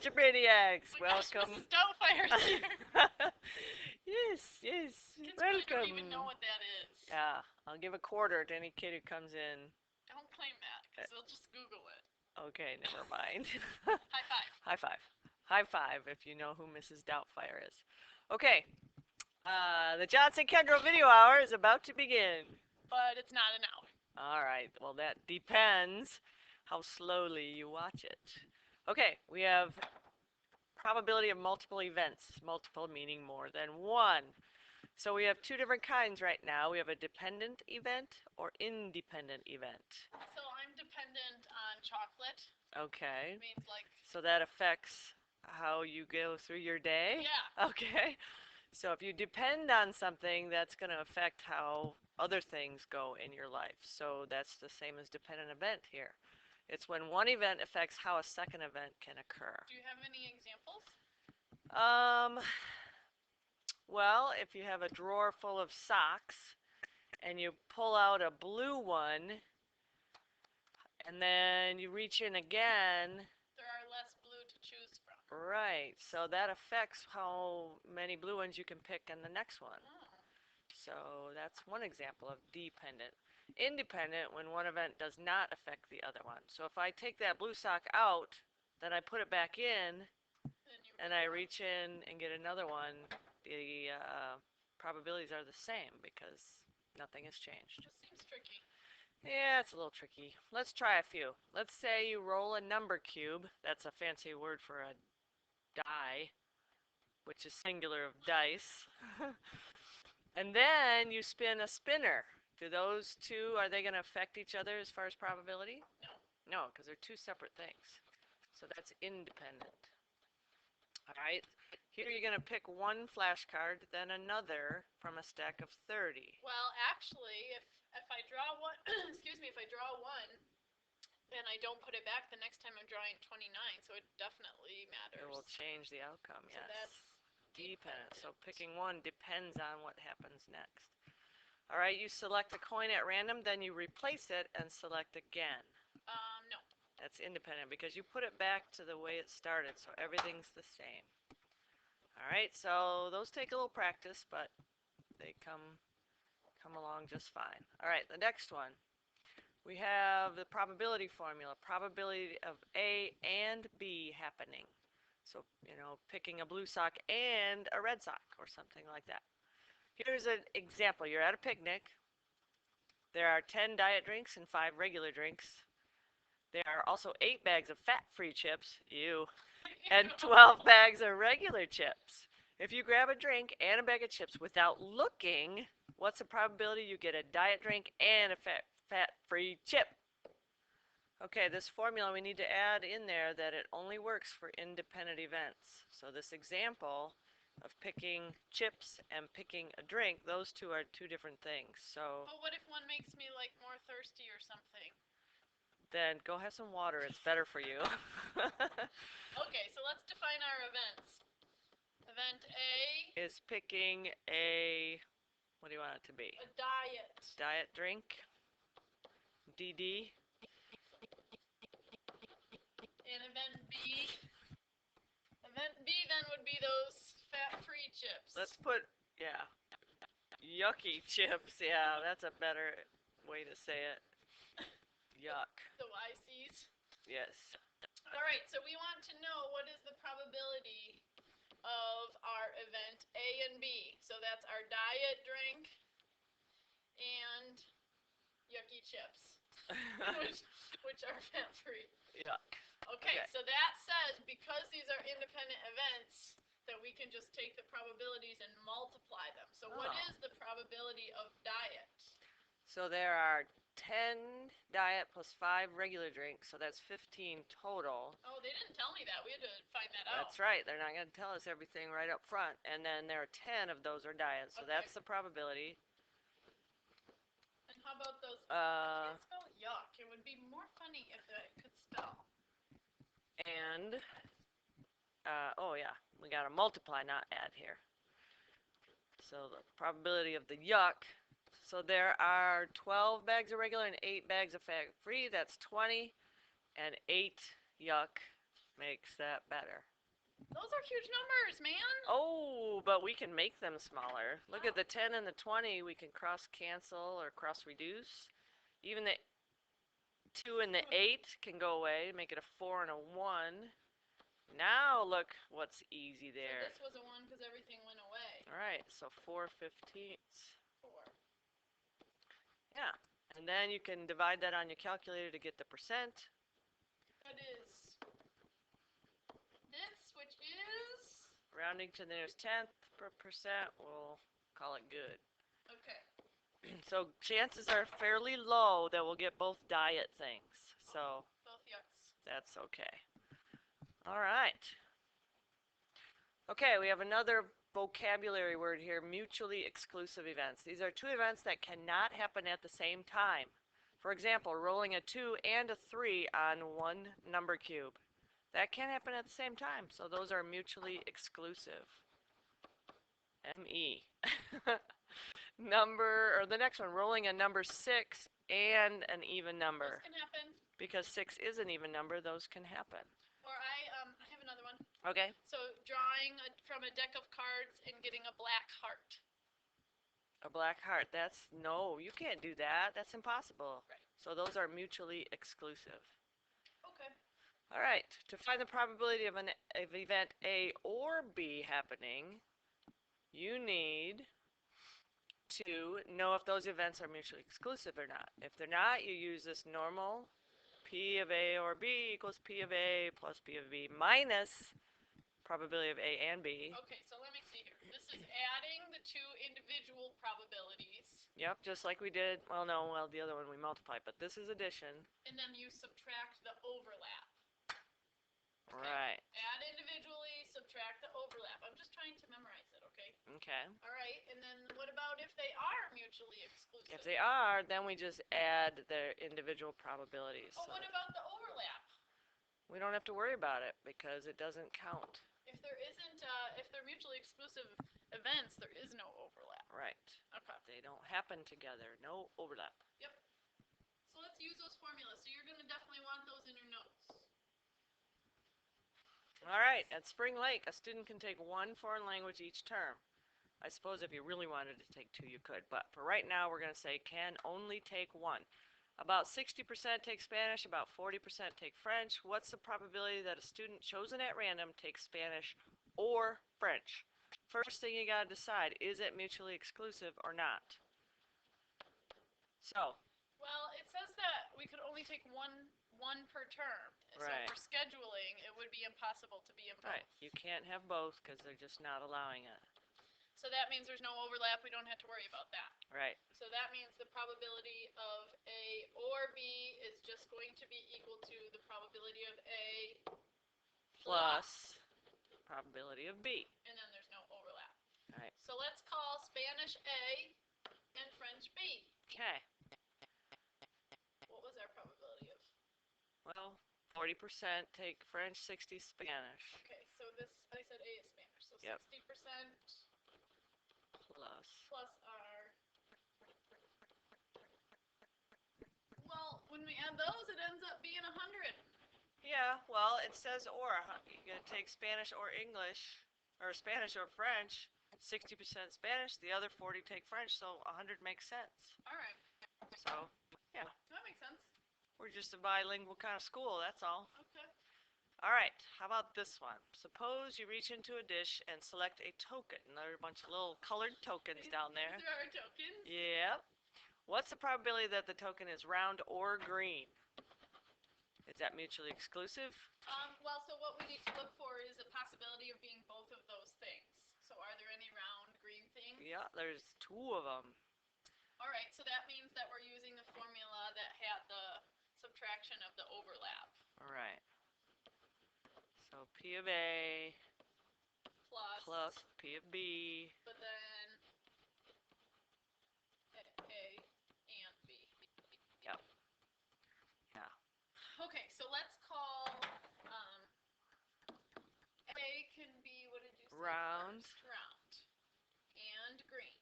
Entrepreneurs, Oh my gosh, welcome. Mrs. Doubtfire's here. Yes, yes, Kids probably don't even know welcome. what that is. Yeah, I'll give a quarter to any kid who comes in. Don't claim that, because they'll just Google it. Okay, never mind. High five. High five. High five if you know who Mrs. Doubtfire is. Okay, the Johnson Kendall video hour is about to begin. But it's not an hour. All right, well, that depends how slowly you watch it. Okay, we have probability of multiple events, multiple meaning more than one. So we have two different kinds right now. We have a dependent event or independent event. So I'm dependent on chocolate. Okay. Means like, So that affects how you go through your day? yeah. Okay. So if you depend on something, that's going to affect how other things go in your life. So that's the same as dependent event here. It's when one event affects how a second event can occur. Do you have any examples? Um, well, if you have a drawer full of socks and you pull out a blue one and then you reach in again, There are less blue to choose from. right, so that affects how many blue ones you can pick in the next one. Oh. So that's one example of dependent. Independent, when one event does not affect the other one. So if I take that blue sock out, then I put it back in, and I reach in and get another one, the probabilities are the same because nothing has changed. This seems tricky. Yeah, it's a little tricky. Let's try a few. Let's say you roll a number cube. That's a fancy word for a die, which is singular of dice. And then you spin a spinner. Do those two, are they going to affect each other as far as probability? No. No, because they're two separate things. So that's independent. All right. Here you're going to pick one flashcard, then another from a stack of 30. Well, actually, if I draw one, excuse me, if I draw one and I don't put it back the next time I'm drawing 29, so it definitely matters. It will change the outcome, So yes. that's dependent. So picking one depends on what happens next. All right, you select a coin at random, then you replace it and select again. No. That's independent because you put it back to the way it started, so everything's the same. All right, so those take a little practice, but they come along just fine. All right, the next one. We have the probability formula, probability of A and B happening. So, picking a blue sock and a red sock or something like that. Here's an example. You're at a picnic. There are 10 diet drinks and 5 regular drinks. There are also 8 bags of fat-free chips, ew, and 12 bags of regular chips. If you grab a drink and a bag of chips without looking, what's the probability you get a diet drink and a fat-free chip? Okay, this formula we need to add in there that it only works for independent events. So this example of picking chips and picking a drink, those two are two different things. So But what if one makes me like more thirsty or something? then go have some water. It's better for you. Okay, so let's define our events. Event A is picking a, what do you want it to be? A diet. Diet drink. DD. And event B. Event B then would be those fat-free chips. Let's put, yeah, yucky chips. Yeah, that's a better way to say it. Yuck. The YCs. Yes. All right, so we want to know what is the probability of our event A and B. So that's our diet drink and yucky chips, which are fat-free. Yuck. Okay, so that says because these are independent events, that we can just take the probabilities and multiply them. So what is the probability of diet? So there are 10 diet plus 5 regular drinks, so that's 15 total. Oh, they didn't tell me that. We had to find that out. That's right. They're not going to tell us everything right up front. And then there are 10 of those are diet, so that's the probability. And how about those? I can't spell yuck. It would be more funny if I could spell. And, oh yeah, we got to multiply, not add here. So the probability of the yuck. So there are 12 bags of regular and 8 bags of fat-free. That's 20. And 8 yuck makes that better. Those are huge numbers, man. Oh, but we can make them smaller. Look at the 10 and the 20, we can cross cancel or cross reduce. Even the 2 and the 8 can go away, make it a 4 and a 1. Now look what's easy there. So this was a 1 because everything went away. Alright, so 4/15. 4. Yeah, and then you can divide that on your calculator to get the percent. That is this, which is... Rounding to the nearest tenth per percent, we'll call it good. Okay. So chances are fairly low that we'll get both diet things. So Both yucks. that's okay. All right. Okay, we have another vocabulary word here, mutually exclusive events. These are two events that cannot happen at the same time. For example, rolling a 2 and a 3 on one number cube. That can't happen at the same time, so those are mutually exclusive. M-E. Number, or the next one, rolling a number 6 and an even number. Those can happen. Because 6 is an even number, those can happen. Or I have another one. Okay. So drawing from a deck of cards and getting a black heart. A black heart, no, you can't do that. That's impossible. Right. So those are mutually exclusive. Okay. All right, to find the probability of event A or B happening, you need to know if those events are mutually exclusive or not. If they're not, you use this normal P of A or B equals P of A plus P of B minus probability of A and B. Okay, so let me see here. This is adding the two individual probabilities. Yep, just like we did, the other one we multiplied, but this is addition. And then you subtract the overlap. Okay. Right. Add individually, subtract the overlap. I'm just trying to memorize it, okay? Okay. All right, and then what about if they are mutually exclusive? If they are, then we just add their individual probabilities. Oh, what about the overlap? We don't have to worry about it because it doesn't count. If there isn't, if they're mutually exclusive events, there is no overlap. Right. Okay. They don't happen together. No overlap. Yep. So let's use those formulas. So you're going to definitely want those in your notes. All right. At Spring Lake, a student can take one foreign language each term. I suppose if you really wanted to take 2, you could. But for right now, we're going to say can only take one. About 60% take Spanish, about 40% take French. What's the probability that a student chosen at random takes Spanish or French? First thing you got to decide, is it mutually exclusive or not? So. Well, it says that we could only take one per term. Right. So for scheduling, it would be impossible to be in both. Right. You can't have both because they're just not allowing it. So that means there's no overlap. We don't have to worry about that. Right. So that means the probability of A or B is just going to be equal to the probability of A plus probability of B. And then there's no overlap. All right. So let's call Spanish A and French B. Okay. What was our probability of? Well, 40% take French, 60 Spanish. Okay, so this, I said A is Spanish. So Yep. 60% plus R. Well, when we add those, it ends up being 100. Yeah, well, it says or. You're going to take Spanish or English, or Spanish or French. 60% Spanish, the other 40 take French, so 100 makes sense. All right. So, yeah. That makes sense. We're just a bilingual kind of school, that's all. Okay. All right, how about this one? Suppose you reach into a dish and select a token. There are a bunch of little colored tokens down there. There are tokens. Yep. What's the probability that the token is round or green? Is that mutually exclusive? Well, so what we need to look for is a possibility of being both of those things. So are there any round green things? Yeah, there's 2 of them. All right, so that means that we're using the formula that had the subtraction of the overlap. All right. So P of A plus P of B. But then A and B. Yep. Yeah. Okay, so let's call A can be, what did you say? Round. First? Round. And green.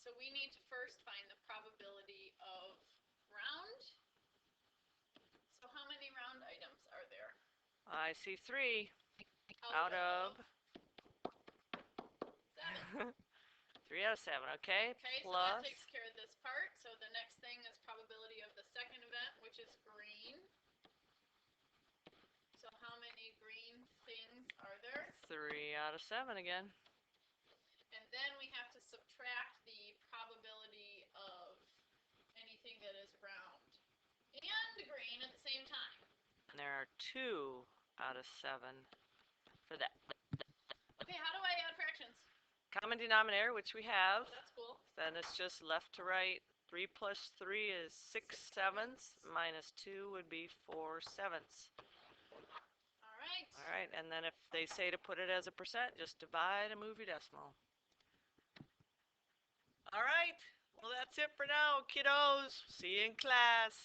So we need to first find the probability of round. So how many round I see 3 out out of 7. 3 out of 7, okay? Okay, so Plus, that takes care of this part. So the next thing is probability of the second event, which is green. So how many green things are there? 3 out of 7 again. And then we have to subtract the probability of anything that is round and green at the same time. And there are 2 out of 7 for that. Okay, how do I add fractions? Common denominator, which we have. Oh, that's cool. Then it's just left to right. 3 plus 3 is 6 sevenths. Minus 2 would be 4 sevenths. All right. All right, and then if they say to put it as a percent, just divide and move your decimal. All right, well that's it for now, kiddos. See you in class.